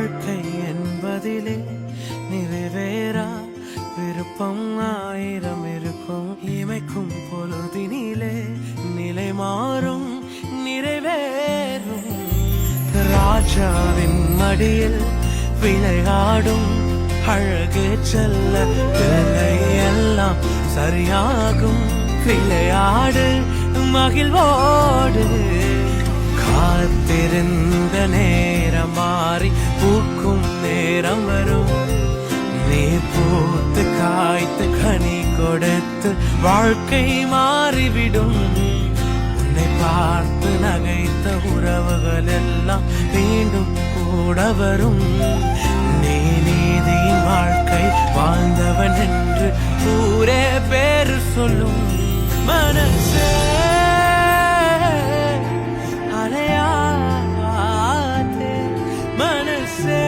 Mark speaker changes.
Speaker 1: வாழ்க்கை என்பதிலே நிறைவேறா விருப்பம் ஆயிரம் இருக்கும். இமைக்கும் பொழுதினிலே நிலை மாறும் நிறைவேறும். ராஜாவின் மடியில் விளையாடும் அழகு செல்ல பிள்ளை எல்லாம் சரியாகும். விளையாடு மகிழ்வோடு. காத்திருந்த நேரம் மாறி பூக்கும் நேரம் வரும். நீ பூத்து காய்த்து கனி கொடுத்து வாழ்க்கை மாறிவிடும். உன்னை பார்த்து நகைத்த உறவுகள் எல்லாம் மீண்டும் கூட வரும். நீ நீதியின் வாழ்க்கை வாழ்ந்தவன் என்று ஊரே பேரு சொல்லும். மனசே அலையாதே, மனசே